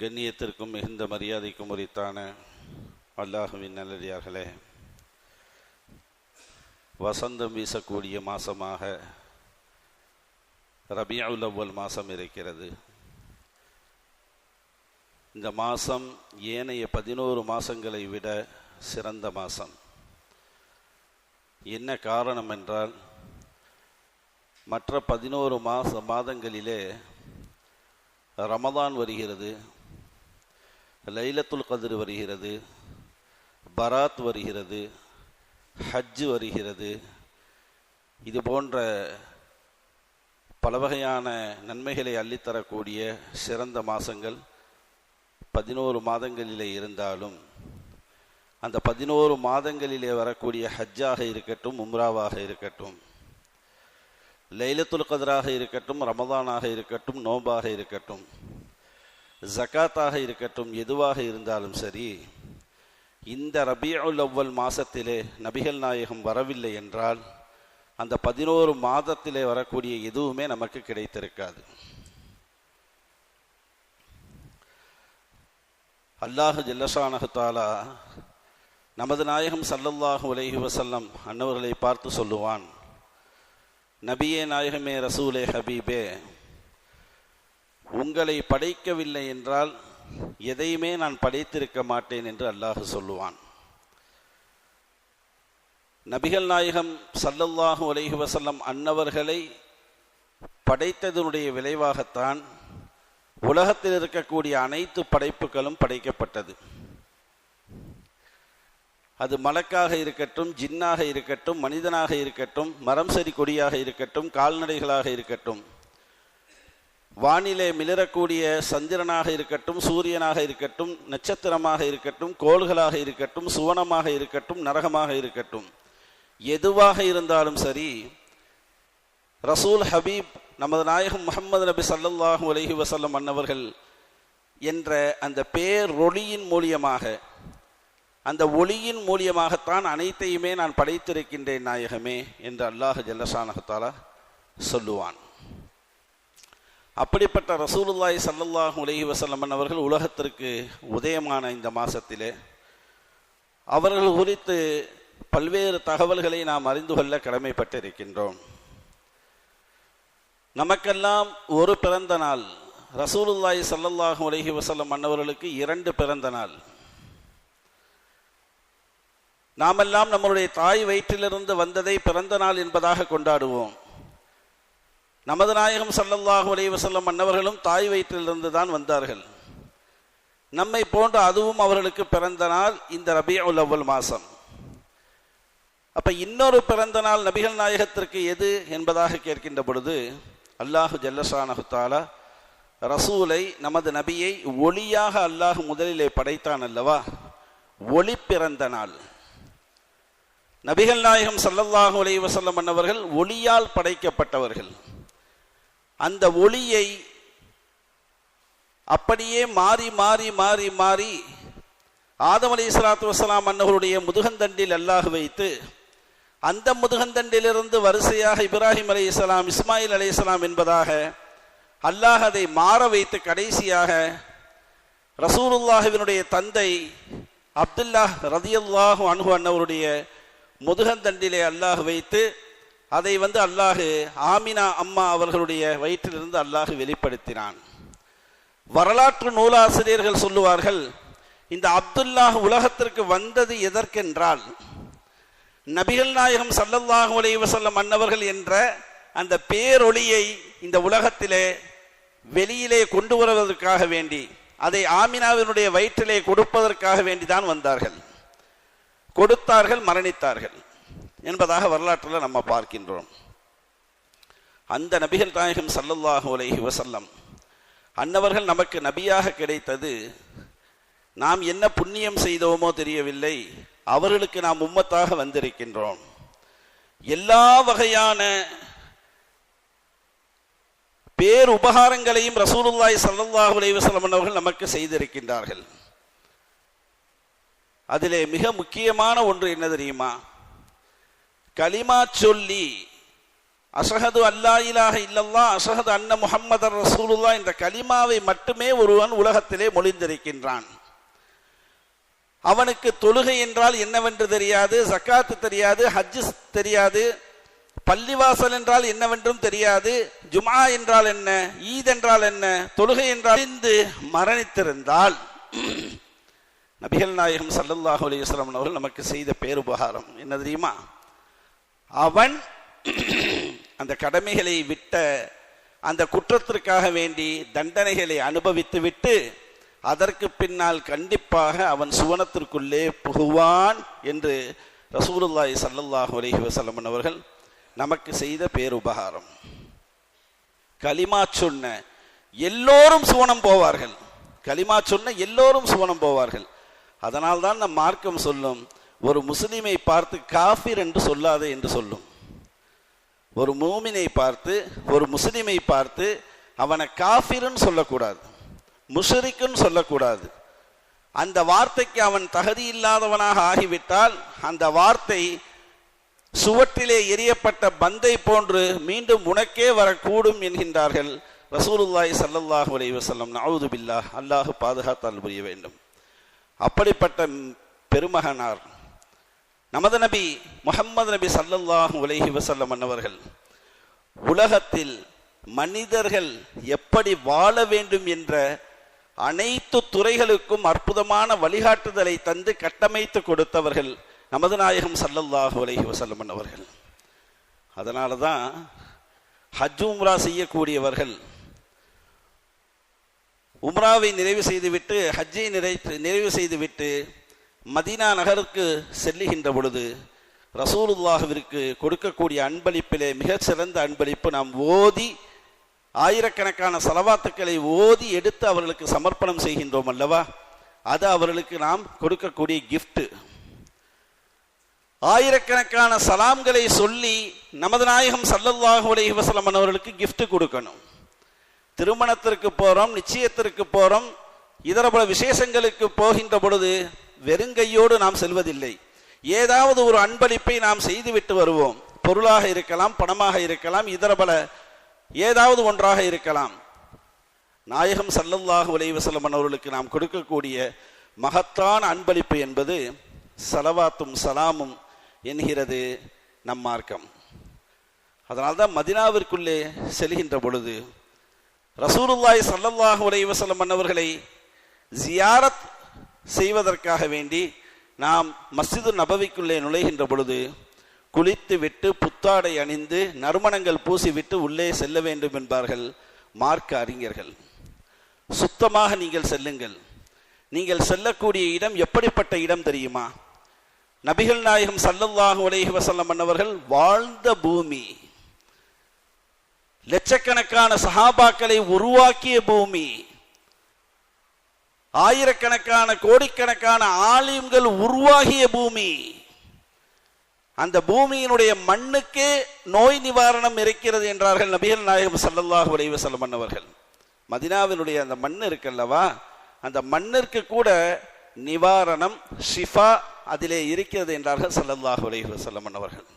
கண்ணியத்திற்கும் மிகுந்த மரியாதைக்கும் உரித்தான அல்லாஹுவின் நல்லடியார்களே, வசந்தம் வீசக்கூடிய மாசமாக ரபியுல் அவ்வல் மாதம் இருக்கிறது. இந்த மாதம் ஏனைய 11 மாதங்களை விட சிறந்த மாதம். என்ன காரணம் என்றால், மற்ற 11 மாதங்களிலே ரமதான் வருகிறது, லைலத்துல் கத்ர் வருகிறது, பராத் வருகிறது, ஹஜ் வருகிறது. இது போன்ற பல வகையான நன்மைகளை அள்ளித்தரக்கூடிய சிறந்த மாதங்கள் 11 மாதங்களிலே இருந்தாலும், அந்த 11 மாதங்களிலே வரக்கூடிய ஹஜ்ஜாக இருக்கட்டும், உம்ராவாக இருக்கட்டும், லைலத்துல் கத்ராக இருக்கட்டும், ரமதானாக இருக்கட்டும், நோம்பாக இருக்கட்டும், ஜகாத்தாக இருக்கட்டும், எதுவாக இருந்தாலும் சரி, இந்த ரபியுல் அவ்வல் மாதத்திலே நபிகள் நாயகம் வரவில்லை என்றால் அந்த 11 மாதத்திலே வரக்கூடிய எதுவுமே நமக்கு கிடைத்திருக்காது. அல்லாஹ் ஜல்லஷானஹு தஆலா நமது நாயகம் ஸல்லல்லாஹு அலைஹி வஸல்லம் அன்னவர்களை பார்த்து சொல்லுவான், நபியே நாயகமே ரசூலே ஹபீபே, உங்களை படைக்கவில்லை என்றால் எதையுமே நான் படைத்திருக்க மாட்டேன் என்று அல்லாஹ் சொல்லுவான். நபிகள் நாயகம் ஸல்லல்லாஹு அலைஹி வஸல்லம் அன்னவர்களை படைத்ததனுடைய விளைவாகத்தான் உலகத்தில் இருக்கக்கூடிய அனைத்து படைப்புகளும் படைக்கப்பட்டது. அது மலக்காக இருக்கட்டும், ஜின்னாக இருக்கட்டும், மனிதனாக இருக்கட்டும், மரம் செடி கொடியாக இருக்கட்டும், கால்நடைகளாக இருக்கட்டும், வானிலே மிளறக்கூடிய சந்திரனாக இருக்கட்டும், சூரியனாக இருக்கட்டும், நட்சத்திரமாக இருக்கட்டும், கோள்களாக இருக்கட்டும், சுவனமாக இருக்கட்டும், நரகமாக இருக்கட்டும், எதுவாக இருந்தாலும் சரி, ரசூல் ஹபீப் நமது நாயகம் முஹம்மது நபி ஸல்லல்லாஹு அலைஹி வஸல்லம் அன்னவர்கள் என்ற அந்த பேரொளியின் மூலியமாக, அந்த ஒளியின் மூலியமாகத்தான் அனைத்தையுமே நான் படைத்திருக்கின்றேன் நாயகமே என்று அல்லாஹ் ஜல்லஷானஹு தஆலா சொல்லுவான். அப்படிப்பட்ட ரசூலுல்லாஹி ஸல்லல்லாஹு அலைஹி வஸல்லம் அவர்கள் உலகத்திற்கு உதயமான இந்த மாசத்திலே அவர்கள் குறித்து பல்வேறு தகவல்களை நாம் அறிந்து கொள்ள கடமைப்பட்டிருக்கின்றோம். நமக்கெல்லாம் ஒரு பிறந்த நாள், ரசூலுல்லாஹி ஸல்லல்லாஹு அலைஹி வஸல்லம் அன்னவர்களுக்கு 2 பிறந்த நாள். நாமெல்லாம் நம்முடைய தாய் வயிற்றிலிருந்து வந்ததை பிறந்த நாள் என்பதாக கொண்டாடுவோம். நமது நாயகம் ஸல்லல்லாஹு அலைஹி வஸல்லம் அன்னவர்களும் தாய் வயிற்றிலிருந்து தான் வந்தார்கள். நம்மை போன்று அதுவும் அவர்களுக்கு பிறந்த நாள் இந்த ரபியுல் அவ்வல் மாதம். அப்ப இன்னொரு பிறந்த நாள் நபிகள் நாயகத்திற்கு எது என்பதாக கேட்கின்ற பொழுது, அல்லாஹு ஜல்லஷானஹு தஆலா ரசூலை, நமது நபியை ஒளியாக அல்லாஹ் முதலிலே படைத்தான் அல்லவா, ஒளி பிறந்த நாள். நபிகள் நாயகம் ஸல்லல்லாஹு அலைஹி வஸல்லம் அன்னவர்கள் ஒளியால் படைக்கப்பட்டவர்கள். அந்த ஒளியை அப்படியே மாறி மாறி மாறி மாறி ஆதம் அலைஹிஸ்ஸலாத்து வஸ்ஸலாம் அன்னவருடைய முதுகந்தண்டில் அல்லாஹ் வைத்து, அந்த முதுகந்தண்டிலிருந்து வரிசையாக இப்ராஹிம் அலைஹிஸ்ஸலாம், இஸ்மாயில் அலைஹிஸ்ஸலாம் என்பதாக அல்லாஹ் அதை மாற வைத்து கடைசியாக ரசூலுல்லாஹினுடைய தந்தை அப்துல்லாஹ் ரதியல்லாஹு அன்ஹு அன்னவருடைய முதுகந்தண்டிலே அல்லாஹ் வைத்து அதை அல்லாஹ் ஆமினா அம்மா அவர்களுடைய வயிற்றிலிருந்து அல்லாஹ் வெளிப்படுத்தினான். வரலாற்று நூலாசிரியர்கள் சொல்லுவார்கள், இந்த அப்துல்லாஹ் உலகத்திற்கு வந்தது எதற்கென்றால், நபிகள் நாயகம் ஸல்லல்லாஹு அலைஹி வஸல்லம் அன்னவர்கள் என்ற அந்த பேரொளியை இந்த உலகத்திலே வெளியிலே கொண்டு வருவதற்காக வேண்டி, அதை ஆமினாவினுடைய வயிற்றிலே கொடுப்பதற்காக வேண்டிதான் வந்தார்கள். கொடுத்தார்கள், மரணித்தார்கள் என்பதாக வரலாற்றில் நம்ம பார்க்கின்றோம். அந்த நபிகள் நாயகம் ஸல்லல்லாஹு அலைஹி வஸல்லம் அன்னவர்கள் நமக்கு நபியாக கிடைத்தது நாம் என்ன புண்ணியம் செய்தோமோ தெரியவில்லை, அவர்களுக்கு நாம் உம்மத்தாக வந்திருக்கின்றோம். எல்லா வகையான பேருபகாரங்களையும் ரசூலுல்லாஹி ஸல்லல்லாஹு அலைஹி வஸல்லம் அவர்கள் நமக்கு செய்திருக்கின்றார்கள். அதிலே மிக முக்கியமான ஒன்று என்ன தெரியுமா? கலிமா சொல்லி அஷ்ஹது அல்லா இலாஹ இல்லல்லாஹ் அஷ்ஹது அன்ன முஹம்மதர் ரசூலுல்லாஹ் என்ற கலிமாவை மட்டுமே ஒருவன் உலகத்திலே மொழிந்திருக்கின்றான். அவனுக்கு தொழுகை என்றால் என்னவென்று தெரியாது, ஜக்காத்து தெரியாது, ஹஜ் தெரியாது, பள்ளிவாசல் என்றால் என்னவென்றும் தெரியாது, ஜுமா என்றால் என்ன, ஈத் என்றால் என்ன, தொழுகை என்றால் மரணித்திருந்தால் நபிகள் நாயகம் ஸல்லல்லாஹு அலைஹி வஸல்லம் அவர்கள் நமக்கு செய்த பேருபகாரம் என்ன தெரியுமா? அவன் அந்த கடமைகளை விட்ட அந்த குற்றத்திற்காக வேண்டி தண்டனைகளை அனுபவித்து விட்டு அதற்கு பின்னால் கண்டிப்பாக அவன் சுவனத்திற்குள்ளே புகுவான் என்று ரசூலுல்லாஹி ஸல்லல்லாஹு அலைஹி வஸல்லம் அவர்கள் நமக்கு செய்த பேருபகாரம். கலிமா சொன்ன எல்லோரும் சுவனம் போவார்கள். கலிமா சொன்ன எல்லோரும் சுவனம் போவார்கள். அதனால்தான் நம் மார்க்கம் சொல்லும், ஒரு முஸ்லிமை பார்த்து காஃபிர் என்று சொல்லாதே என்று சொல்லும். ஒரு மூமினை பார்த்து, ஒரு முஸ்லிமை பார்த்து அவனை காஃபிர்னு சொல்லக்கூடாது, முஷ்ரிக்குன்னு சொல்லக்கூடாது. அந்த வார்த்தைக்கு அவன் தகுதி இல்லாதவனாக ஆகிவிட்டால் அந்த வார்த்தை சுவற்றிலே எரியப்பட்ட பந்தை போன்று மீண்டும் உனக்கே வரக்கூடும் என்கின்றார்கள் ரசூலுல்லாஹி ஸல்லல்லாஹு அலைஹி வஸல்லம். நஅூது பில்லாஹ், அல்லாஹ் பாதுகாத்தல் புரிய வேண்டும். அப்படிப்பட்ட பெருமகனார் நமது நபி முஹம்மது நபி ஸல்லல்லாஹு அலைஹி வஸல்லம் அவர்கள் உலகத்தில் மனிதர்கள் எப்படி வாழ வேண்டும் என்ற அனைத்து துறைகளுக்கும் அற்புதமான வழிகாட்டுதலை தந்து கட்டமைத்து கொடுத்தவர்கள் நமது நாயகம் ஸல்லல்லாஹு அலைஹி வஸல்லம் அவர்கள். அதனால தான் ஹஜ் உம்ரா செய்யக்கூடியவர்கள் உம்ராவை நிறைவு செய்துவிட்டு ஹஜ்ஜை நிறைவு செய்துவிட்டு மதீனா நகருக்கு செல்லுகின்ற பொழுது ரசூலுல்லாஹ்விற்கு கொடுக்கக்கூடிய அன்பளிப்பிலே மிகச்சிறந்த அன்பளிப்பு நாம் ஓதி ஆயிரக்கணக்கான ஸலவாத்துக்களை ஓதி எடுத்து அவர்களுக்கு சமர்ப்பணம் செய்கின்றோம் அல்லவா, அது அவர்களுக்கு நாம் கொடுக்கக்கூடிய கிஃப்ட். ஆயிரக்கணக்கான சலாம்களை சொல்லி நமது நாயகம் ஸல்லல்லாஹு அலைஹி வஸல்லம் அவர்களுக்கு கிஃப்ட் கொடுக்கணும். திருமணத்திற்கு போறோம், நிச்சயத்திற்கு போறோம், இதர பல விசேஷங்களுக்கு போகின்ற பொழுது வெறுங்கையோடு நாம் செல்வதில்லை. ஏதாவது ஒரு அன்பளிப்பை நாம் செய்துவிட்டு வருவோம். பொருளாக இருக்கலாம், பணமாக இருக்கலாம், இதர பல ஏதாவது ஒன்றாக இருக்கலாம். நாயகம் ஸல்லல்லாஹு அலைஹி வஸல்லம் அவர்களுக்கு நாம் கொடுக்கக்கூடிய மகத்தான அன்பளிப்பு என்பது ஸலவாத்தும் சலாமும் என்கிறது நம் மார்க்கம். அதனால்தான் மதீனாவிற்குள்ளே செல்கின்ற பொழுது ரசூலுல்லாஹி ஸல்லல்லாஹு அலைஹி வஸல்லம் அவர்களை ஜியாரத் செய்வதற்காக வேண்டி நாம் மஸ்ஜிது நபவிக்குள்ளே நுழைகின்ற பொழுது குளித்து விட்டு புத்தாடை அணிந்து நறுமணங்கள் பூசிவிட்டு உள்ளே செல்ல வேண்டும் என்பார்கள் மார்க்க அறிஞர்கள். சுத்தமாக நீங்கள் செல்லுங்கள். நீங்கள் செல்லக்கூடிய இடம் எப்படிப்பட்ட இடம் தெரியுமா? நபிகள் நாயகம் ஸல்லல்லாஹு அலைஹி வஸல்லம் அவர்கள் வாழ்ந்த பூமி, லட்சக்கணக்கான சஹாபாக்களை உருவாக்கிய பூமி, ஆயிரக்கணக்கான கோடிக்கணக்கான ஆலிம்கள் உருவாகிய பூமி. அந்த பூமியினுடைய மண்ணுக்கே நோய் நிவாரணம் இருக்கிறது என்றார்கள் நபிகள் நாயகம் ஸல்லல்லாஹு அலைஹி வஸல்லம் அவர்கள். மதீனாவினுடைய அந்த மண் இருக்கல்லவா, அந்த மண்ணிற்கு கூட நிவாரணம் ஷிஃபா அதிலே இருக்கிறது என்றார்கள் ஸல்லல்லாஹு அலைஹி வஸல்லம் அவர்கள்.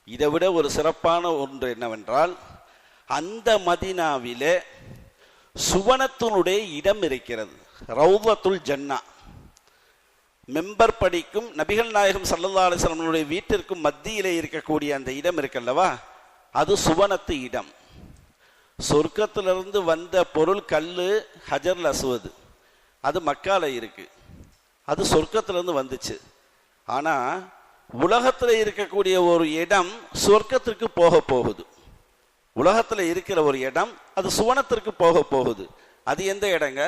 இதை விட ஒரு சிறப்பான ஒன்று என்னவென்றால், அந்த மதீனாவிலே சுவனத்தினுடைய இடம் இருக்கிறது. ரௌதத்துல் ஜன்னா, மெம்பர் படிக்கும் நபிகள் நாயகம் ஸல்லல்லாஹு அலைஹி வஸல்லம் வீட்டிற்கும் மத்தியிலே இருக்கக்கூடிய அந்த இடம் இருக்கல்லவா, அது சுவனத்து இடம். சொர்க்கத்திலிருந்து வந்த பொருள் கல்லு ஹஜர் அஸ்வத், அது மக்கால இருக்கு, அது சொர்க்கத்திலிருந்து வந்துச்சு. ஆனா உலகத்தில் இருக்கக்கூடிய ஒரு இடம் சொர்க்கத்திற்கு போக போகுது. உலகத்தில் இருக்கிற ஒரு இடம் அது சுவனத்திற்கு போக போகுது. அது எந்த இடங்க?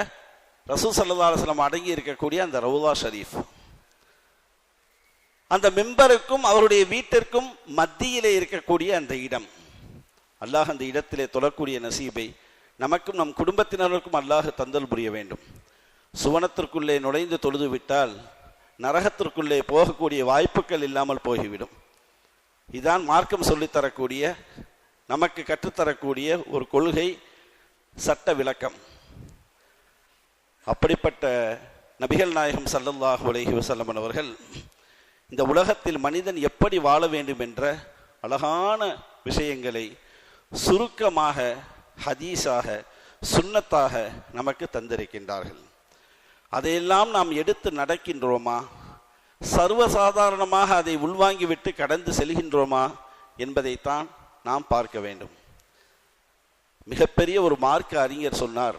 ரசூல் ஸல்லல்லாஹு அலைஹி வஸல்லம் அடங்கி இருக்கக்கூடிய அந்த ரவுலா ஷரீஃப். அந்த மெம்பருக்கும் அவருடைய வீட்டிற்கும் மத்தியிலே இருக்கக்கூடிய அந்த இடம். அல்லாஹ் அந்த இடத்திலே தொழக்கூடிய நசீபை நமக்கும் நம் குடும்பத்தினருக்கும் அல்லாஹ் தந்தல் புரிய வேண்டும். சுவனத்திற்குள்ளே நுழைந்து தொழுது விட்டால் நரகத்திற்குள்ளே போகக்கூடிய வாய்ப்புகள் இல்லாமல் போய்விடும். இதுதான் மார்க்கம் சொல்லித்தரக்கூடிய, நமக்கு கற்றுத்தரக்கூடிய ஒரு கொள்கை, சட்ட விளக்கம். அப்படிப்பட்ட நபிகள் நாயகம் ஸல்லல்லாஹு அலைஹி வஸல்லம் அவர்கள் இந்த உலகத்தில் மனிதன் எப்படி வாழ வேண்டும் என்ற அழகான விஷயங்களை சுருக்கமாக ஹதீஸாக சுன்னத்தாக நமக்கு தந்திருக்கின்றார்கள். அதையெல்லாம் நாம் எடுத்து நடக்கின்றோமா? சர்வசாதாரணமாக அதை உள்வாங்கிவிட்டு கடந்து செல்கின்றோமா என்பதைத்தான் நாம் பார்க்க வேண்டும். மிகப்பெரிய ஒரு மார்க்க அறிஞர் சொன்னார்,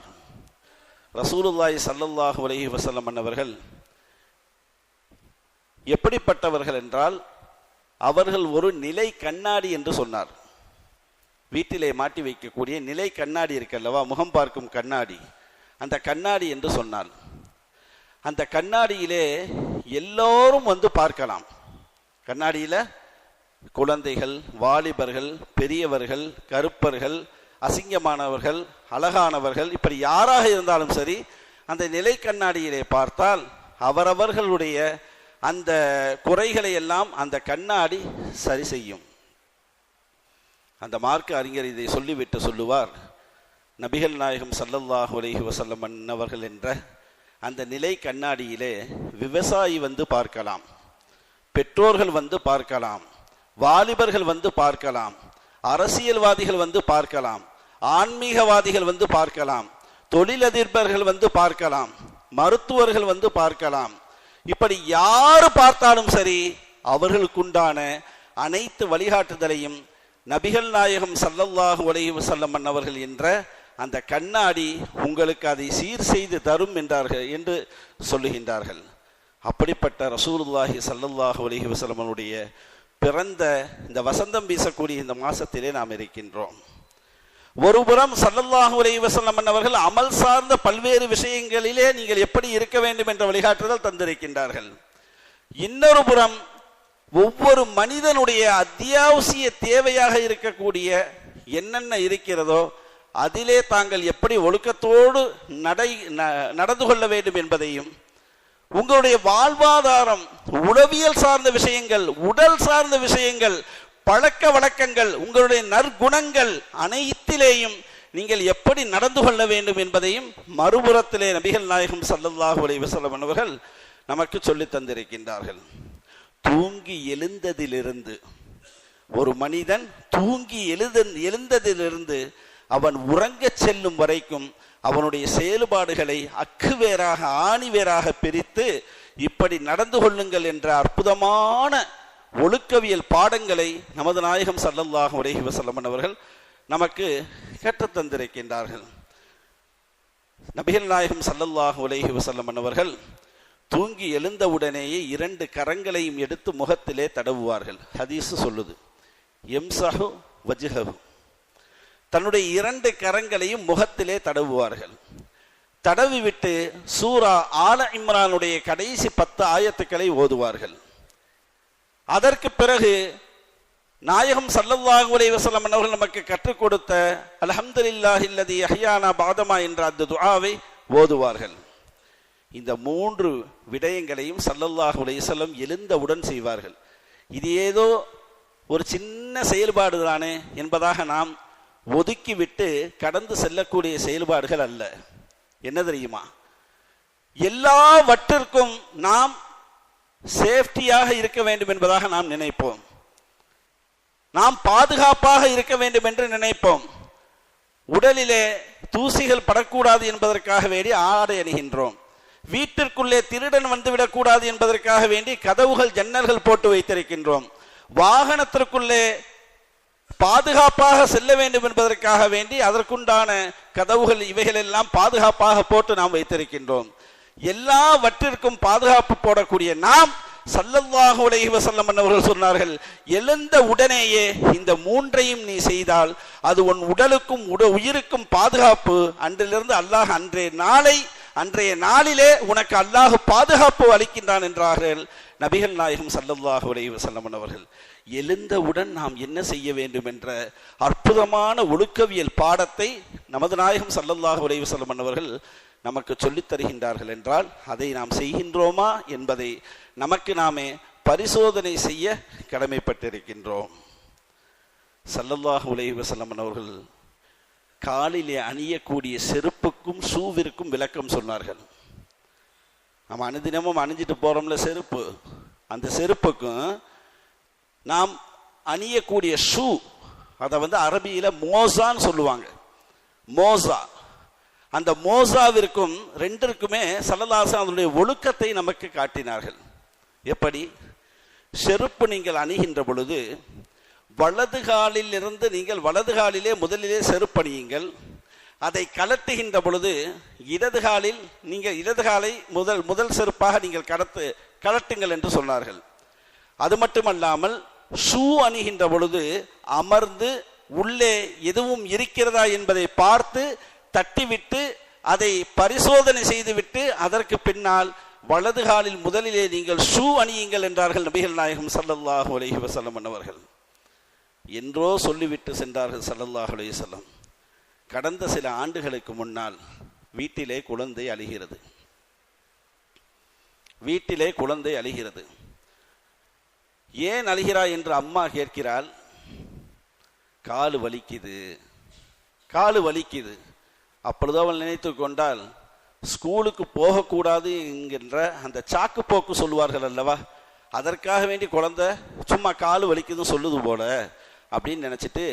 ரசூலுல்லாஹி ஸல்லல்லாஹு அலைஹி வஸல்லம் அவர்கள் எப்படிப்பட்டவர்கள் என்றால், அவர்கள் ஒரு நிலை கண்ணாடி என்று சொன்னார். வீட்டிலே மாட்டி வைக்கக்கூடிய நிலை கண்ணாடி இருக்கல்லவா, முகம் பார்க்கும் கண்ணாடி, அந்த கண்ணாடி என்று சொன்னார். அந்த கண்ணாடியிலே எல்லோரும் வந்து பார்க்கலாம். கண்ணாடியில் குழந்தைகள், வாலிபர்கள், பெரியவர்கள், கருப்பர்கள், அசிங்கமானவர்கள், அழகானவர்கள், இப்படி யாராக இருந்தாலும் சரி, அந்த நிலை கண்ணாடியிலே பார்த்தால் அவரவர்களுடைய அந்த குறைகளை எல்லாம் அந்த கண்ணாடி சரி செய்யும். அந்த மார்க்க அறிஞர் இதை சொல்லிவிட்டு சொல்லுவார், நபிகள் நாயகம் ஸல்லல்லாஹு அலைஹி வஸல்லம் அவர்கள் என்ற அந்த நிலை கண்ணாடியிலே விவசாயி வந்து பார்க்கலாம், பெற்றோர்கள் வந்து பார்க்கலாம், வாலிபர்கள் வந்து பார்க்கலாம், அரசியல்வாதிகள் வந்து பார்க்கலாம், ஆன்மீகவாதிகள் வந்து பார்க்கலாம், தொழிலதிபர்கள் வந்து பார்க்கலாம், மருத்துவர்கள் வந்து பார்க்கலாம். இப்படி யாரு பார்த்தாலும் சரி, அவர்களுக்குண்டான அனைத்து வழிகாட்டுதலையும் நபிகள் நாயகம் ஸல்லல்லாஹு அலைஹி வஸல்லம் அவர்கள் என்ற அந்த கண்ணாடி உங்களுக்கு அதை சீர் செய்து தரும் என்றார்கள் என்று சொல்லுகின்றார்கள். அப்படிப்பட்ட ரசூலுல்லாஹி ஸல்லல்லாஹு அலைஹி வஸல்லமுடைய பிறந்த இந்த வசந்தம் வீசக்கூடிய இந்த மாசத்திலே நாம் இருக்கின்றோம். ஒருபுறம் ஸல்லல்லாஹு அலைஹி வஸல்லம் அவர்கள் அமல் சார்ந்த பல்வேறு விஷயங்களிலே நீங்கள் எப்படி இருக்க வேண்டும் என்ற வழிகாட்டுதல் தந்திருக்கின்றார்கள். இன்னொரு புறம் ஒவ்வொரு மனிதனுடைய அத்தியாவசிய தேவையாக இருக்கக்கூடிய என்னென்ன இருக்கிறதோ அதிலே தாங்கள் எப்படி ஒழுக்கத்தோடு நடந்து கொள்ள வேண்டும் என்பதையும், உங்களுடைய வாழ்வாதாரம், உளவியல் சார்ந்த விஷயங்கள், உடல் சார்ந்த விஷயங்கள், பழக்க வழக்கங்கள், உங்களுடைய நற்குணங்கள் அனைத்திலேயும் நீங்கள் எப்படி நடந்து கொள்ள வேண்டும் என்பதையும் மறுபுறத்திலே நபிகள் நாயகம் ஸல்லல்லாஹு அலைஹி வஸல்லம் அவர்கள் நமக்கு சொல்லி தந்திருக்கின்றார்கள். தூங்கி எழுந்ததிலிருந்து, ஒரு மனிதன் தூங்கி எழுந்ததிலிருந்து அவன் உறங்க செல்லும் வரைக்கும் அவனுடைய செயல்பாடுகளை அக்குவேராக ஆணிவேராக பிரித்து இப்படி நடந்து கொள்ளுங்கள் என்ற அற்புதமான ஒழுக்கவியல் பாடங்களை நமது நாயகம் ஸல்லல்லாஹு அலைஹி வஸல்லம் அவர்கள் நமக்கு கற்றுத்தந்திருக்கின்றார்கள். நபிகள் நாயகம் ஸல்லல்லாஹு அலைஹி வஸல்லம் அவர்கள் தூங்கி எழுந்தவுடனேயே 2 கரங்களையும் எடுத்து முகத்திலே தடவுவார்கள். ஹதீஸ் சொல்லுது, எம்சஹு வஜ்ஹஹு, தன்னுடைய 2 கரங்களையும் முகத்திலே தடவுவார்கள். தடவிவிட்டு சூரா ஆல இம்ரானுடைய கடைசி 10 ஆயத்துக்களை ஓதுவார்கள். அதற்கு பிறகு நாயகம் ஸல்லல்லாஹு அலைஹி வஸல்லம் அவர்கள் நமக்கு கற்றுக் கொடுத்த அல்ஹம்துலில்லாஹில்லதி அஹ்யானா பஅதமா என்ற அந்த துஆவை ஓதுவார்கள். இந்த 3 விடயங்களையும் ஸல்லல்லாஹு அலைஹி வஸல்லம் எழுந்தவுடன் செய்வார்கள். இது ஏதோ ஒரு சின்ன செயல்பாடு தானே என்பதாக நாம் ஒதுக்கிவிட்டு கடந்து செல்லக்கூடிய செயல்பாடுகள் அல்ல. என்ன தெரியுமா, எல்லாவற்றிற்கும் நாம் சேஃப்டியாக இருக்க வேண்டும் என்பதாக நாம் நினைப்போம். நாம் பாதுகாப்பாக இருக்க வேண்டும் என்று நினைப்போம். உடலிலே தூசிகள் படக்கூடாது என்பதற்காக வேண்டி ஆடை அணிகின்றோம். வீட்டிற்குள்ளே திருடன் வந்துவிடக்கூடாது என்பதற்காக வேண்டி கதவுகள் ஜன்னல்கள் போட்டு வைத்திருக்கின்றோம். வாகனத்திற்குள்ளே பாதுகாப்பாக செல்ல வேண்டும் என்பதற்காக வேண்டி அதற்குண்டான கதவுகள் இவைகள் எல்லாம் பாதுகாப்பாக போட்டு நாம் வைத்திருக்கின்றோம். எல்லாவற்றிற்கும் பாதுகாப்பு போடக்கூடிய நாம் ஸல்லல்லாஹு அலைஹி வஸல்லம் அவர்கள் சொன்னார்கள், எழுந்த உடனேயே இந்த 3ஐயும் நீ செய்தால் அது உன் உடலுக்கும் உயிருக்கும் பாதுகாப்பு. அன்றிலிருந்து அல்லாஹ் அன்றைய நாளிலே உனக்கு அல்லாஹ் பாதுகாப்பு அளிக்கின்றான் என்றார்கள் நபிகள் நாயகம் ஸல்லல்லாஹு அலைஹி வஸல்லம் அவர்கள். எழுந்தவுடன் நாம் என்ன செய்ய வேண்டும் என்ற அற்புதமான ஒழுக்கவியல் பாடத்தை நமது நாயகம் ஸல்லல்லாஹு அலைஹி வஸல்லம் அவர்கள் நமக்கு சொல்லித் தருகின்றார்கள் என்றால் அதை நாம் செய்கின்றோமா என்பதை நமக்கு நாமே பரிசோதனை செய்ய கடமைப்பட்டிருக்கின்றோம். ஸல்லல்லாஹு அலைஹி வஸல்லம் அவர்கள் காலிலே அணியக்கூடிய செருப்புக்கும் ஷூவிற்கும் விளக்கம் சொன்னார்கள். நம்ம அனுதினமும் அணிஞ்சிட்டு போறோம்ல செருப்பு, அந்த செருப்புக்கும் நாம் அணியக்கூடிய ஷூ, அதை அரபியில மோசான்னு சொல்லுவாங்க. மோசா, அந்த மோசாவிற்கும் ரெண்டிற்குமே ஸல்லல்லாஹு அலைஹி வஸல்லம் ஒழுக்கத்தை நமக்கு காட்டினார்கள். எப்படி? செருப்பு நீங்கள் அணிகின்ற பொழுது வலது காலில் இருந்து நீங்கள் வலது காலிலே முதலிலே செருப்பு அணியுங்கள். அதை கலட்டுகின்ற பொழுது இடது காலில் நீங்கள் இடது காலை முதல் செருப்பாக நீங்கள் கலட்டுங்கள் என்று சொன்னார்கள். அது மட்டுமல்லாமல் ஷூ அணிகின்ற பொழுது அமர்ந்து உள்ளே எதுவும் இருக்கிறதா என்பதை பார்த்து தட்டிவிட்டு அதை பரிசோதனை செய்துவிட்டு அதற்கு பின்னால் வலது காலில் முதலிலே நீங்கள் ஷூ அணியுங்கள் என்றார்கள் நபிகள் நாயகம் ஸல்லல்லாஹு அலைஹி வஸல்லம் அவர்கள். என்றோ சொல்லிவிட்டு சென்றார்கள் ஸல்லல்லாஹு அலைஹி வஸல்லம். கடந்த சில ஆண்டுகளுக்கு முன்னால் வீட்டிலே குழந்தை அழுகிறது. வீட்டிலே குழந்தை அழுகிறது. ஏன் அழுகிறாய் என்று அம்மா கேட்கிறாள். காலு வலிக்குது, காலு வலிக்குது. அப்பொழுது அவள் நினைத்து கொண்டால், ஸ்கூலுக்கு போகக்கூடாது என்கின்ற அந்த சாக்கு போக்கு சொல்லுவார்கள் அல்லவா, அதற்காக வேண்டி குழந்தை சும்மா காலு வலிக்குதுன்னு சொல்லுது போல அப்படின்னு நினச்சிட்டு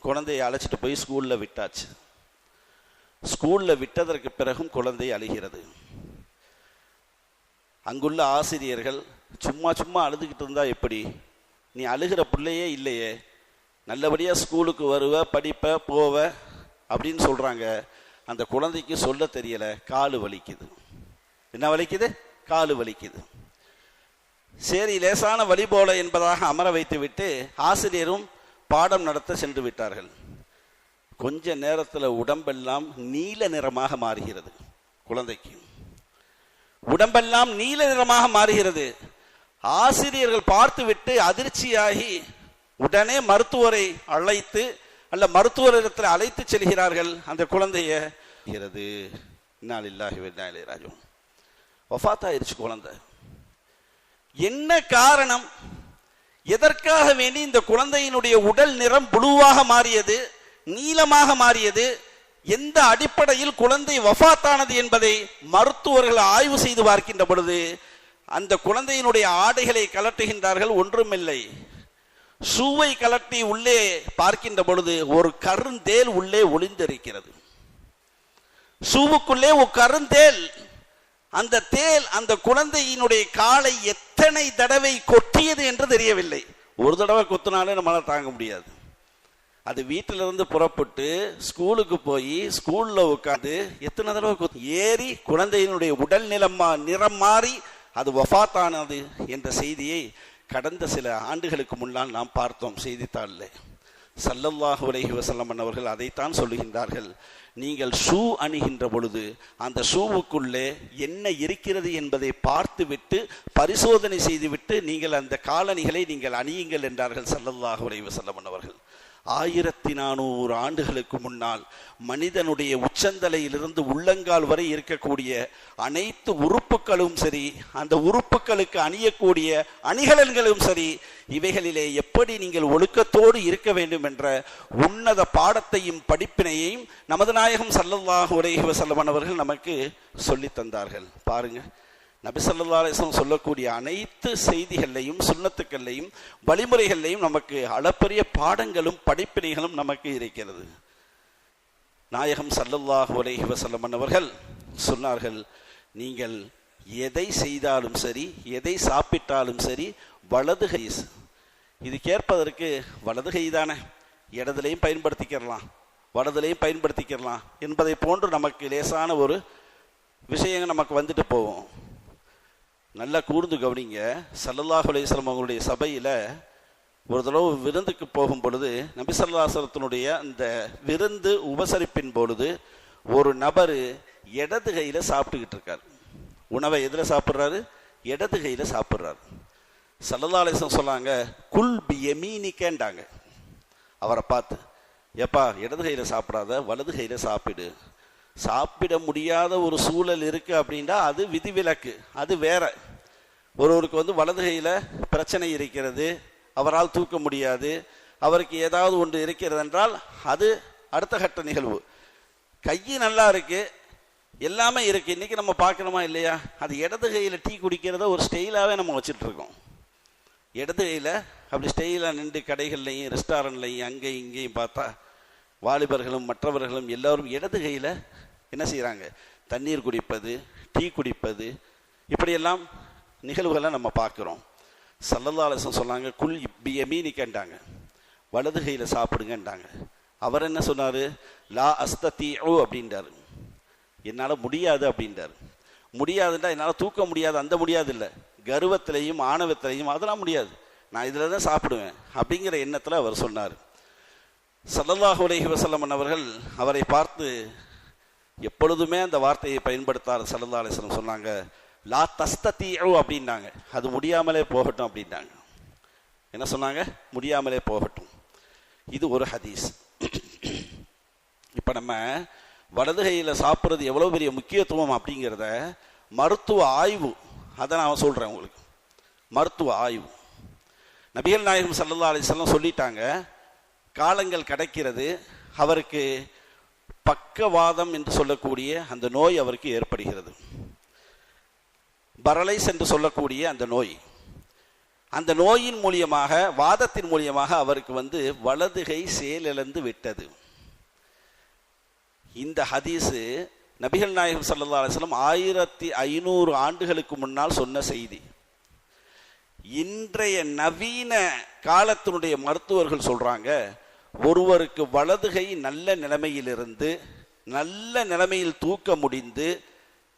குழந்தையை அழைச்சிட்டு போய் ஸ்கூலில் விட்டாச்சு. ஸ்கூலில் விட்டதற்கு பிறகும் குழந்தை அழுகிறது. அங்குள்ள ஆசிரியர்கள் சும்மா சும்மா அழுதுகிட்டு இருந்தா எப்படி, நீ அழுகிற பிள்ளையே இல்லையே, நல்லபடியாக ஸ்கூலுக்கு வருவ படிப்ப போவ அப்படின்னு சொல்கிறாங்க. அந்த குழந்தைக்கு சொல்ல தெரியல, காலு வலிக்குது. என்ன வலிக்குது? காலு வலிக்குது. சரி, லேசான வலி போல என்பதாக அமர வைத்து விட்டு ஆசிரியரும் பாடம் நடத்த சென்று விட்டார்கள். கொஞ்ச நேரத்தில் உடம்பெல்லாம் நீல நிறமாக மாறுகிறது. குழந்தைக்கு உடம்பெல்லாம் நீல நிறமாக மாறுகிறது. ஆசிரியர்கள் பார்த்து விட்டு அதிர்ச்சியாகி உடனே மருத்துவரை அழைத்து அல்ல மருத்துவரிடத்தில் அழைத்து செல்கிறார்கள். அந்த குழந்தைய இன்னா லில்லாஹி வ இன்னா இலைஹி ராஜிஊன், வஃபாத் ஆயிருச்சு குழந்தை. என்ன காரணம்? எதற்காக வேண்டி இந்த குழந்தையினுடைய உடல் நிறம் புளுவாக மாறியது, நீலமாக மாறியது? எந்த அடிப்படையில் குழந்தை வஃபாத்தானது என்பதை மருத்துவர்கள் ஆய்வு செய்து பார்க்கின்ற பொழுது அந்த குழந்தையினுடைய ஆடைகளை கலட்டுகின்றார்கள். ஒன்றுமில்லை, ஷூவை கலட்டி உள்ளே பார்க்கின்ற பொழுது ஒரு கருந்தேல் உள்ளே ஒளிந்திருக்கிறது. ஷூவுக்குள்ளே ஒரு கருந்தேல். அந்த தேல் அந்த குழந்தையினுடைய காலை எத்தனை தடவை கொட்டியது என்று தெரியவில்லை. ஒரு தடவை கொத்தினாலே நம்மளால தாங்க முடியாது. அது வீட்டிலிருந்து புறப்பட்டு ஸ்கூலுக்கு போய் ஸ்கூல்ல உட்காந்து எத்தனை தடவை ஏறி குழந்தையினுடைய உடல் நிறம் மாறி அது வஃபாத்தானது என்ற செய்தியை கடந்த சில ஆண்டுகளுக்கு முன்னால் நாம் பார்த்தோம் செய்தித்தாளில். ஸல்லல்லாஹு அலைஹி வஸல்லம் அவர்கள் அதைத்தான் சொல்லுகின்றார்கள். நீங்கள் ஷூ அணிகின்ற பொழுது அந்த ஷூவுக்குள்ளே என்ன இருக்கிறது என்பதை பார்த்துவிட்டு பரிசோதனை செய்துவிட்டு நீங்கள் அந்த காலணிகளை நீங்கள் அணியுங்கள் என்றார்கள் ஸல்லல்லாஹு அலைஹி வஸல்லம் அவர்கள். 1400 ஆண்டுகளுக்கு முன்னால் மனிதனுடைய உச்சந்தலையிலிருந்து உள்ளங்கால் வரை இருக்கக்கூடிய அனைத்து உறுப்புகளும் சரி, அந்த உறுப்புகளுக்கு அணியக்கூடிய அணிகலன்களும் சரி, இவைகளிலே எப்படி நீங்கள் ஒழுக்கத்தோடு இருக்க வேண்டும் என்ற உன்னத பாடத்தையும் படிப்பினையையும் நமது நாயகம் ஸல்லல்லாஹு அலைஹி வஸல்லம் அவர்கள் நமக்கு சொல்லி தந்தார்கள். பாருங்க, நபி ஸல்லல்லாஹு அலைஹி வஸல்லம் சொல்லக்கூடிய அனைத்து செய்திகளையும் சுன்னத்துக்களையும் வழிமுறைகளையும் நமக்கு அளப்பரிய பாடங்களும் படிப்பினைகளும் நமக்கு இருக்கிறது. நாயகம் ஸல்லல்லாஹு அலைஹி வஸல்லம் அவர்கள் சொன்னார்கள், நீங்கள் எதை செய்தாலும் சரி, எதை சாப்பிட்டாலும் சரி, வலது கை. இது கேட்பதற்கு வலது கை தானே, இடதுலையும் பயன்படுத்திக்கிறலாம் வலதுலையும் பயன்படுத்திக்கிறலாம் என்பதை போன்று நமக்கு லேசான ஒரு விஷயங்கள் நமக்கு வந்துட்டு போவோம். நல்லா கூர்ந்து கவனிங்க. ஸல்லல்லாஹு அலைஹி வஸல்லம் அவங்களுடைய சபையில் ஒரு தடவை விருந்துக்கு போகும் பொழுது நபி ஸல்லல்லாஹு அலைஹி வஸல்லத்தினுடைய அந்த விருந்து உபசரிப்பின் பொழுது ஒரு நபர் இடது கையில் சாப்பிட்டுக்கிட்டு இருக்கார். உணவை எதில் சாப்பிட்றாரு? இடது கையில் சாப்பிட்றாரு. ஸல்லல்லாஹு அலைஹி வஸல்லம் சொன்னாங்க, குல் பி யமீனிக்கேண்டாங்க. அவரை பார்த்து, எப்பா இடது கையில் சாப்பிடாத, வலது கையில் சாப்பிடு. சாப்பிட முடியாத ஒரு சூழல் இருக்கு அப்படின்னா அது விதிவிலக்கு, அது வேற. ஒருவருக்கு வலது கையில் பிரச்சனை இருக்கிறது, அவரால் தூக்க முடியாது, அவருக்கு ஏதாவது ஒன்று இருக்கிறது என்றால் அது அடுத்த கட்ட நிகழ்வு. கை நல்லா இருக்கு, எல்லாமே இருக்கு. இன்னைக்கு நம்ம பார்க்கணுமா இல்லையா? அது இடது கையில் டீ குடிக்கிறத ஒரு ஸ்டைலாகவே நம்ம வச்சுட்டு இருக்கோம். இடது கையில் அப்படி ஸ்டெயிலாக நின்று கடைகள்லையும் ரெஸ்டாரண்ட்லையும் அங்கேயும் இங்கேயும் பார்த்தா வாலிபர்களும் மற்றவர்களும் எல்லோரும் இடது கையில் என்ன செய்கிறாங்க, தண்ணீர் குடிப்பது, டீ குடிப்பது, இப்படியெல்லாம் நிகழ்வுகளை நம்ம பார்க்குறோம். ஸல்லல்லாஹு அலைஹி வஸல்லம் சொன்னாங்க, குல் பியமீனிக்கண்டாங்க, வலது கையில் சாப்பிடுங்கண்டாங்க. அவர் என்ன சொன்னார், லா அஸ்ததீஉ அப்படின்றார், என்னால் முடியாது அப்படின்றார். முடியாதுன்றா என்னால் தூக்க முடியாது, அந்த முடியாது இல்லை, கர்வத்திலையும் ஆணவத்திலையும் அதெல்லாம் முடியாது, நான் இதில் தான் சாப்பிடுவேன் அப்படிங்கிற எண்ணத்தில் அவர் சொன்னார். ஸல்லல்லாஹு அலைஹி வஸல்லம் அவர்கள் அவரை பார்த்து எப்பொழுதுமே அந்த வார்த்தையை பயன்படுத்தார். ஸல்லல்லாஹு அலைஹி வஸல்லம் சொன்னாங்க, லா தஸ்ததீஉ அப்படின்னாங்க, அது முடியாமலே போகட்டும் அப்படின்னாங்க. என்ன சொன்னாங்க, முடியாமலே போகட்டும். இது ஒரு ஹதீஸ். இப்போ நம்ம வலது கையில் சாப்பிட்றது எவ்வளோ பெரிய முக்கியத்துவம் அப்படிங்கிறத மருத்துவ ஆய்வு, அதை நான் சொல்கிறேன் உங்களுக்கு. மருத்துவ ஆய்வு, நபிகள் நாயகம் ஸல்லல்லாஹு அலைஹி வஸல்லம் சொல்லிட்டாங்க, காலங்கள் கிடைக்கிறது, அவருக்கு பக்கவாதம் என்று சொல்லக்கூடிய அந்த நோய் அவருக்கு ஏற்படுகிறது. பரலைஸ் என்று சொல்லக்கூடிய அந்த நோய், அந்த நோயின் மூலியமாக, வாதத்தின் மூலியமாக அவருக்கு வலதுகை செயலிழந்து விட்டது. இந்த ஹதீஸு நபிகள் நாயகம் ஸல்லல்லாஹு அலைஹி வஸல்லம் 1500 ஆண்டுகளுக்கு முன்னால் சொன்ன செய்தி. இன்றைய நவீன காலத்தினுடைய மருத்துவர்கள் சொல்றாங்க, ஒருவருக்கு வலதுகை நல்ல நிலைமையிலிருந்து நல்ல நிலைமையில் தூக்க முடிந்து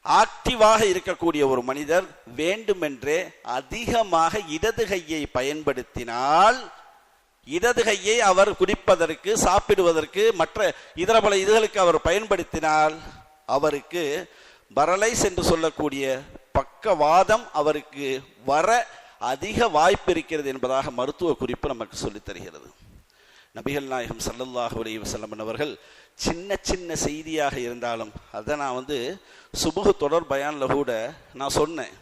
ஆக்டிவாக இருக்கக்கூடிய ஒரு மனிதர் வேண்டுமென்றே அதிகமாக இடது கையை பயன்படுத்தினால், இடது கையை அவர் குடிப்பதற்கு, சாப்பிடுவதற்கு, மற்ற இதர பல இதுகளுக்கு அவர் பயன்படுத்தினால் அவருக்கு பரலைஸ் என்று சொல்லக்கூடிய பக்கவாதம் அவருக்கு வர அதிக வாய்ப்பு இருக்கிறது என்பதாக மருத்துவ குறிப்பு நமக்கு சொல்லித் தருகிறது. நபிகள் நாயகம் ஸல்லல்லாஹு அலைஹி வஸல்லம் அவர்கள் சின்ன சின்ன செய்தியாக இருந்தாலும், அதை நான் சுபுஹ் தொடர் பயானில் கூட நான் சொன்னேன்,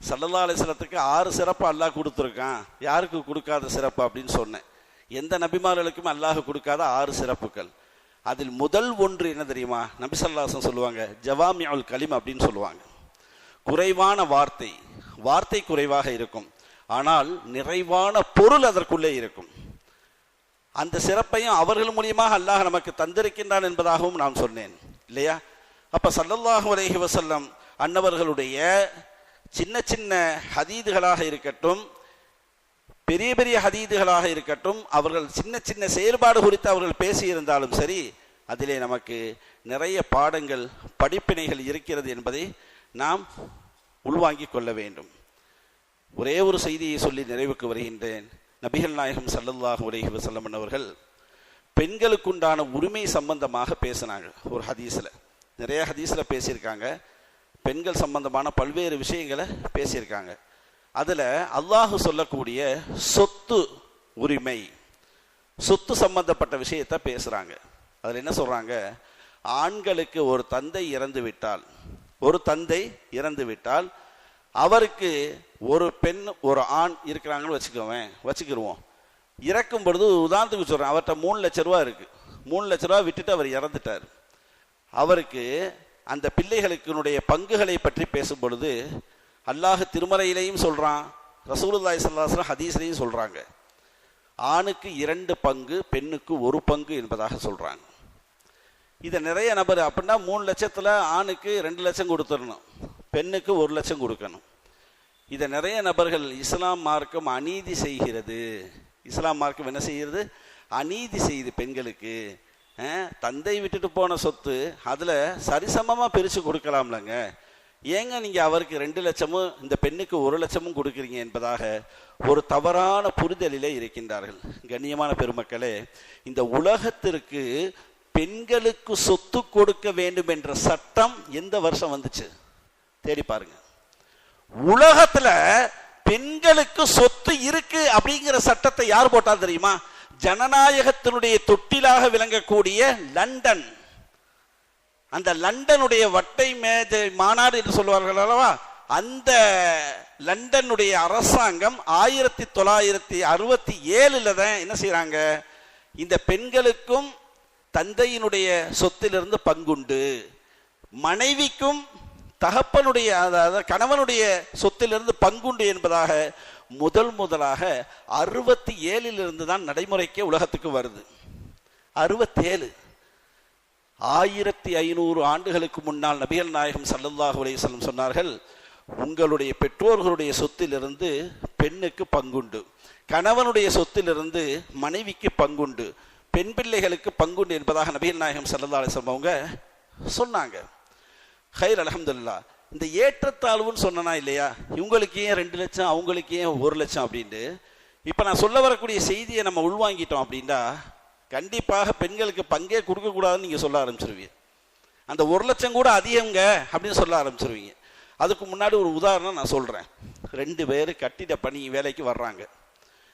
ஸல்லல்லாஹு அலைஹி வஸல்லத்துக்கு 6 சிறப்பு அல்லாஹ் கொடுத்துருக்கான், யாருக்கு கொடுக்காத சிறப்பு அப்படின்னு சொன்னேன். எந்த நபிமார்களுக்கும் அல்லாஹ் கொடுக்காத 6 சிறப்புகள். அதில் முதல் ஒன்று என்ன தெரியுமா, நபி ஸல்லல்லாஹு அலைஹி வஸல்லம் சொல்லுவாங்க, ஜவாமிஉல் கலிம் அப்படின்னு சொல்லுவாங்க. குறைவான வார்த்தை, வார்த்தை குறைவாக இருக்கும், ஆனால் நிறைவான பொருள் அதற்குள்ளே இருக்கும். அந்த சிறப்பையும் அவர்கள் மூலியமாக அல்லாஹ் நமக்கு தந்திருக்கின்றான் என்பதாகவும் நான் சொன்னேன் இல்லையா. அப்ப ஸல்லல்லாஹு அலைஹி வஸல்லம் அன்னவர்களுடைய சின்ன சின்ன ஹதீதுகளாக இருக்கட்டும், பெரிய பெரிய ஹதீதுகளாக இருக்கட்டும், அவர்கள் சின்ன சின்ன செயல்பாடு குறித்து அவர்கள் பேசியிருந்தாலும் சரி, அதிலே நமக்கு நிறைய பாடங்கள், படிப்பினைகள் இருக்கிறது என்பதை நாம் உள்வாங்கிக் கொள்ள வேண்டும். ஒரே ஒரு செய்தியை சொல்லி நிறைவுக்கு வருகின்றேன். நபிகள் நாயகம் ஸல்லல்லாஹு அலைஹி வஸல்லம் அவர்கள் பெண்களுக்குண்டான உரிமை சம்பந்தமாக பேசினாங்க. ஒரு ஹதீஸில், நிறைய ஹதீஸில் பேசியிருக்காங்க, பெண்கள் சம்பந்தமான பல்வேறு விஷயங்களை பேசியிருக்காங்க. அதில் அல்லாஹ் சொல்லக்கூடிய சொத்து உரிமை, சொத்து சம்பந்தப்பட்ட விஷயத்தை பேசுகிறாங்க. அதில் என்ன சொல்கிறாங்க, ஆண்களுக்கு ஒரு தந்தை இறந்து விட்டால், ஒரு தந்தை இறந்து விட்டால் அவருக்கு ஒரு பெண் ஒரு ஆண் இருக்கிறாங்கன்னு வச்சுக்கிருவோம். இறக்கும் பொழுது உதாரணத்துக்கு சொல்கிறேன், அவர்கிட்ட 3 லட்ச ரூபா இருக்குது, 3 லட்ச ரூபா விட்டுட்டு அவர் இறந்துட்டார். அவருக்கு அந்த பிள்ளைகளுக்குனுடைய பங்குகளை பற்றி பேசும் பொழுது அல்லாஹ் திருமறையிலையும் சொல்கிறான், ரசூலுல்லாஹி ஸல்லல்லாஹு அலைஹி வஸல்லம் ஹதீஸ்லையும் சொல்கிறாங்க, ஆணுக்கு 2 பங்கு, பெண்ணுக்கு 1 பங்கு என்பதாக சொல்கிறாங்க. இதை நிறைய நபர், அப்படின்னா 3 லட்சத்தில் ஆணுக்கு 2 லட்சம் கொடுத்துடணும், பெண்ணுக்கு 1 லட்சம் கொடுக்கணும். இதை நிறைய நபர்கள் இஸ்லாம் மார்க்கம் அநீதி செய்கிறது, இஸ்லாம் மார்க்கம் என்ன செய்கிறது, அநீதி செய்து பெண்களுக்கு. தந்தை விட்டுட்டு போன சொத்து அதில் சரிசமமாக பிரித்து கொடுக்கலாம்லங்க, ஏங்க நீங்கள் அவருக்கு 2 லட்சமும் இந்த பெண்ணுக்கு 1 லட்சமும் கொடுக்குறீங்க என்பதாக ஒரு தவறான புரிதலிலே இருக்கின்றார்கள். கண்ணியமான பெருமக்களே, இந்த உலகத்திற்கு பெண்களுக்கு சொத்து கொடுக்க வேண்டும் என்ற சட்டம் எந்த வருஷம் வந்துச்சு தேடி பாருங்க. உலகத்துல பெண்களுக்கு சொத்து இருக்கு அப்படிங்கிற சட்டத்தை யார் போட்டால் தெரியுமா, ஜனநாயகத்தினுடைய தொட்டிலாக விளங்கக்கூடிய லண்டன், அந்த லண்டனுடைய வட்டை மேஜை மாநாடு என்று சொல்வார்கள் அல்லவா, அந்த லண்டனுடைய அரசாங்கம் 1967 தான் என்ன செய்யறாங்க, இந்த பெண்களுக்கும் தந்தையினுடைய சொத்திலிருந்து பங்குண்டு, மனைவிக்கும் தகப்பனுடைய அதாவது கணவனுடைய சொத்திலிருந்து பங்குண்டு என்பதாக முதலாக 67 தான் நடைமுறைக்கே உலகத்துக்கு வருது. 67. 1500 ஆண்டுகளுக்கு முன்னால் நபிகள் நாயகம் ஸல்லல்லாஹு அலைஹி வஸல்லம் சொன்னார்கள், உங்களுடைய பெற்றோர்களுடைய சொத்திலிருந்து பெண்ணுக்கு பங்குண்டு, கணவனுடைய சொத்திலிருந்து மனைவிக்கு பங்குண்டு, பெண் பிள்ளைகளுக்கு பங்குண்டு என்பதாக நபிகள் நாயகம் ஸல்லல்லாஹு அலைஹி வஸல்லம் அவங்க சொன்னாங்க. ஹைர், அல்ஹம்துலில்லாஹ். இந்த ஏற்றத்தாழ்வுன்னு சொன்னா இல்லையா, இவங்களுக்கு ஏன் 2 லட்சம் அவங்களுக்கு ஏன் 1 லட்சம் அப்படின்ட்டு. இப்போ நான் சொல்ல வரக்கூடிய செய்தியை நம்ம உள்வாங்கிட்டோம் அப்படின்னா கண்டிப்பாக பெண்களுக்கு பங்கே கொடுக்கக்கூடாதுன்னு நீங்கள் சொல்ல ஆரம்பிச்சிருவீங்க. அந்த 1 லட்சம் கூட அதிகங்க அப்படின்னு சொல்ல ஆரம்பிச்சிருவீங்க. அதுக்கு முன்னாடி ஒரு உதாரணம் நான் சொல்கிறேன். 2 பேர் கட்டிட பணி வேலைக்கு வர்றாங்க.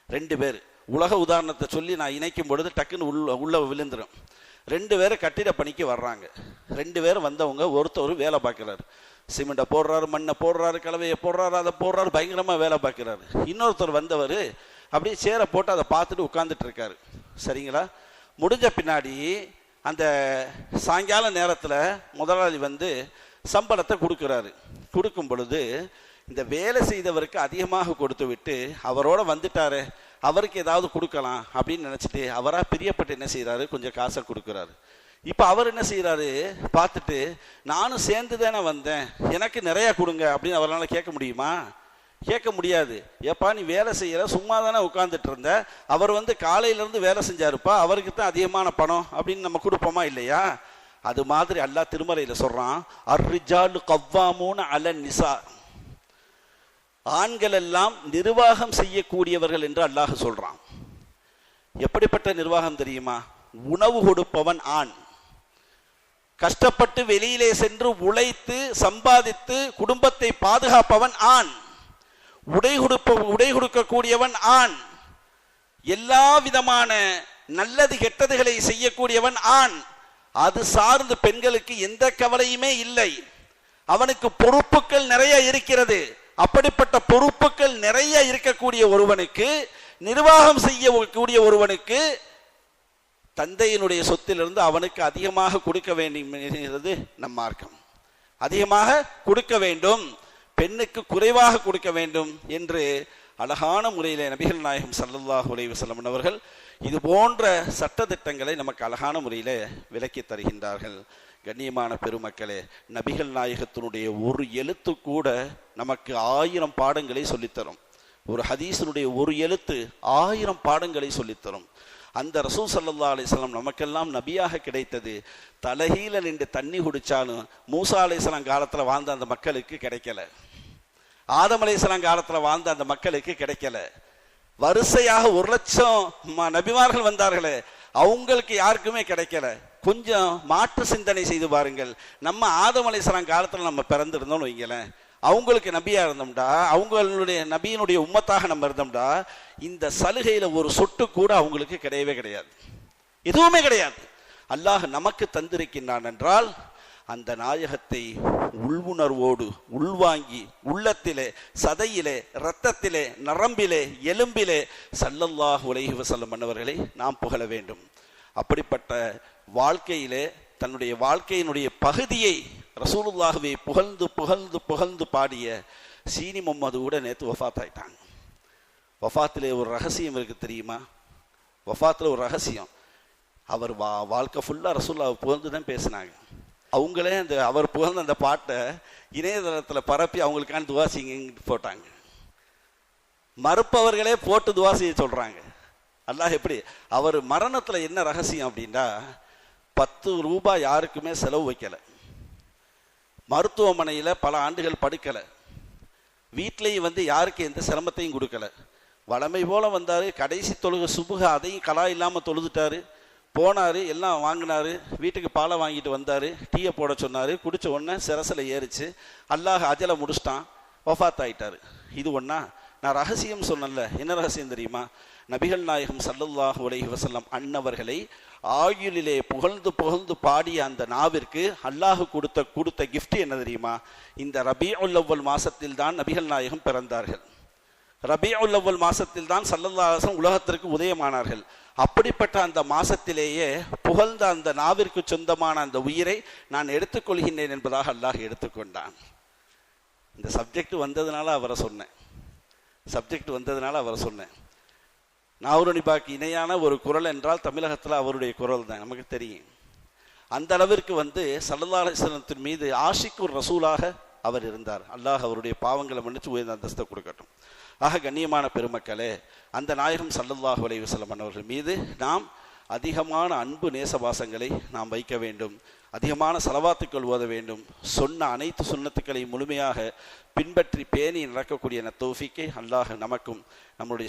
2 பேர், உலக உதாரணத்தை சொல்லி நான் இணைக்கும் பொழுது டக்குன்னு உள்ள விழுந்துடும். 2 பேர் கட்டிட பணிக்கு வர்றாங்க. 2 பேர் வந்தவங்க, ஒருத்தர் வேலை பார்க்குறாரு, சிமெண்ட்டை போடுறாரு, மண்ணை போடுறாரு, கலவையை போடுறாரு, அதை போடுறாரு, பயங்கரமாக வேலை பார்க்குறாரு. இன்னொருத்தர் வந்தவர் அப்படியே சேரை போட்டு அதை பார்த்துட்டு உட்காந்துட்டு இருக்காரு. சரிங்களா? முடிஞ்ச பின்னாடி அந்த சாயங்கால நேரத்தில் முதலாளி வந்து சம்பளத்தை கொடுக்குறாரு. கொடுக்கும் பொழுது இந்த வேலை செய்தவருக்கு அதிகமாக கொடுத்து விட்டு அவரோட வந்துட்டாரு, அவருக்கு ஏதாவது கொடுக்கலாம் அப்படின்னு நினச்சிட்டு அவராக பிரியப்பட்டு என்ன செய்கிறாரு, கொஞ்சம் காசை கொடுக்குறாரு. இப்போ அவர் என்ன செய்கிறாரு, பார்த்துட்டு நானும் சேர்ந்து தானே வந்தேன், எனக்கு நிறையா கொடுங்க அப்படின்னு அவரால் கேட்க முடியுமா? கேட்க முடியாது. ஏப்பா நீ வேலை செய்யற, சும்மா தானே உட்கார்ந்துட்டு இருந்த, அவர் வந்து காலையிலேருந்து வேலை செஞ்சாருப்பா, அவருக்கு தான் அதிகமான பணம் அப்படின்னு நம்ம கொடுப்போமா இல்லையா? அது மாதிரி அல்லாஹ் திருமறையில் சொல்றான், அர்ரிஜாலு கவ்வாமூன அலன் நிசா, ஆண்கள் எல்லாம் நிர்வாகம் செய்யக்கூடியவர்கள் என்று அல்லாஹ் சொல்றான். எப்படிப்பட்ட நிர்வாகம் தெரியுமா? உணவு கொடுப்பவன் ஆண், கஷ்டப்பட்டு வெளியிலே சென்று உழைத்து சம்பாதித்து குடும்பத்தை பாதுகாப்பவன் ஆண், உடை கொடுக்கக்கூடியவன் ஆண், எல்லா விதமான நல்லது கெட்டதுகளை செய்யக்கூடியவன் ஆண். அது சார்ந்து பெண்களுக்கு எந்த கவலையுமே இல்லை. அவனுக்கு பொறுப்புகள் நிறைய இருக்கிறது. அப்படிப்பட்ட பொறுப்புகள் நிறைய இருக்கக்கூடிய ஒருவனுக்கு, நிர்வாகம் செய்யக்கூடிய ஒருவனுக்கு தந்தையினுடைய சொத்திலிருந்து அவனுக்கு அதிகமாக கொடுக்க வேண்டும் நம் மார்க்கம். அதிகமாக கொடுக்க வேண்டும், பெண்ணுக்கு குறைவாக கொடுக்க வேண்டும் என்று அழகான முறையில் நபிகள் நாயகம் ஸல்லல்லாஹு அலைஹி வஸல்லம் அவர்கள் இது போன்ற சட்டதிட்டங்களை நமக்கு அழகான முறையில் விளக்கி தருகின்றார்கள். கண்ணியமான பெருமக்களே, நபிகள் நாயகத்தினுடைய ஒரு எழுத்து கூட நமக்கு 1000 பாடங்களை சொல்லித்தரும். ஒரு ஹதீஸினுடைய ஒரு எழுத்து 1000 பாடங்களை சொல்லித்தரும். அந்த ரசூல் ஸல்லல்லாஹு அலைஹி வஸல்லம் நமக்கெல்லாம் நபியாக கிடைத்தது தலைகீழ நின்று தண்ணி குடிச்சாலும் மூசா அலைஹிஸ்ஸலாம் காலத்தில் வாழ்ந்த அந்த மக்களுக்கு கிடைக்கல, ஆதம் அலைஹிஸ்ஸலாம் காலத்தில் வாழ்ந்த அந்த மக்களுக்கு கிடைக்கல. வரிசையாக 1 லட்சம் நபிமார்கள் வந்தார்களே, அவங்களுக்கு யாருக்குமே கிடைக்கல. கொஞ்சம் மாற்று சிந்தனை செய்து பாருங்கள். நம்ம ஆதம் அலைஹிஸ்ஸலாம் காலத்தில் நம்ம பிறந்திருந்தோம்னு வைங்களேன், அவங்களுக்கு நபியா இருந்தோம்டா, அவங்களுடைய நபியினுடைய உம்மத்தாக நம்ம இருந்தோம்டா, இந்த சலுகையில ஒரு சொட்டு கூட அவங்களுக்கு கிடையவே கிடையாது, எதுவுமே கிடையாது. அல்லாஹ் நமக்கு தந்திருக்கின்றான் என்றால் அந்த நாயகத்தை உள்வுணர்வோடு உள்வாங்கி உள்ளத்திலே, சதையிலே, இரத்தத்திலே, நரம்பிலே, எலும்பிலே ஸல்லல்லாஹு அலைஹி வஸல்லம் அன்னவர்களை நாம் புகழ வேண்டும். அப்படிப்பட்ட வாழ்க்கையிலே தன்னுடைய வாழ்க்கையினுடைய பகுதியை ரசூலுல்லாஹ்வை புகழ்ந்து புகழ்ந்து புகழ்ந்து பாடிய சீனி முகமது கூட நேற்று வஃபாத் ஆயிட்டாங்க. வஃபாத்திலே ஒரு ரகசியம் இருக்கு தெரியுமா? வஃபாத்தில் ஒரு ரகசியம். அவர் வாழ்க்கை ஃபுல்லாக ரசூலுல்லாஹ் புகழ்ந்து தான் பேசினாங்க. அவங்களே அந்த அவர் புகழ்ந்த அந்த பாட்டை இணையதளத்தில் பரப்பி அவங்களுக்கான துவா செய்யுங்க போட்டாங்க. மறுப்பவர்களே போட்டு துவா செய்ய சொல்றாங்க. அல்லாஹ் எப்படி, அவர் மரணத்தில் என்ன ரகசியம் அப்படின்னா, 10 ரூபாய் யாருக்குமே செலவு வைக்கலை, மருத்துவமனையில் பல ஆண்டுகள் படுக்கலை, வீட்லேயும் வந்து யாருக்கு எந்த சிரமத்தையும் கொடுக்கல. வளமை போல வந்தார், கடைசி தொழுகை சுபுக அதையும் கலா இல்லாமல் தொழுதுட்டாரு, போனார், எல்லாம் வாங்கினார், வீட்டுக்கு பாலை வாங்கிட்டு வந்தார், டீயை போட சொன்னார், குடித்த உடனே சிரசில் ஏறிச்சு, அல்லாஹ் அஜலை முடிச்சிட்டான், வஃபாத் ஆயிட்டார். இது ஒன்றா? நான் ரகசியம் சொன்னல, என்ன ரகசியம் தெரியுமா? நபிகள் நாயகம் ஸல்லல்லாஹு அலைஹி வஸல்லம் அன்னவர்களை ஆயுளிலே புகழ்ந்து புகழ்ந்து பாடிய அந்த நாவிற்கு அல்லாஹ் கொடுத்த கிஃப்ட் என்ன தெரியுமா? இந்த ரபீஉல் அவ்வல் மாசத்தில் தான் நபிகள் நாயகம் பிறந்தார்கள். ரபீஉல் அவ்வல் மாசத்தில் தான் ஸல்லல்லாஹு அலைஹி வஸல்லம் உலகத்திற்கு உதயமானார்கள். அப்படிப்பட்ட அந்த மாசத்திலேயே புகழ்ந்த அந்த நாவிற்கு சொந்தமான அந்த உயிரை நான் எடுத்துக்கொள்கின்றேன் என்பதாக அல்லாஹ் எடுத்துக்கொண்டான். இந்த சப்ஜெக்ட் வந்ததுனால அவரை சொன்னேன். சப்ஜெக்ட் வந்ததுனால அவர் சொன்னேன். நாவூருனிபாக்கு இணையான ஒரு குரல் என்றால் தமிழகத்தில் அவருடைய குரல் தான், நமக்கு தெரியும். அந்த அளவிற்கு ஸல்லல்லாஹு அலைஹி வஸல்லம் மீது ஆஷிக்குர் ரசூலாக அவர் இருந்தார். அல்லாஹ் அவருடைய பாவங்களை மன்னிச்சு உயர்ந்த அந்தஸ்தை கொடுக்கட்டும். ஆக கண்ணியமான பெருமக்களே, அந்த நாயகம் ஸல்லல்லாஹு அலைஹி வஸல்லம் அவர்கள் மீது நாம் அதிகமான அன்பு நேசபாசங்களை நாம் வைக்க வேண்டும். அதிகமான ஸலவாத்துக்கள் ஓத வேண்டும். சொன்ன அனைத்து சுன்னத்துக்களை முழுமையாக பின்பற்றி பேணி நடக்கக்கூடிய தௌஃபீக்கை அல்லாஹ் நமக்கும் நம்முடைய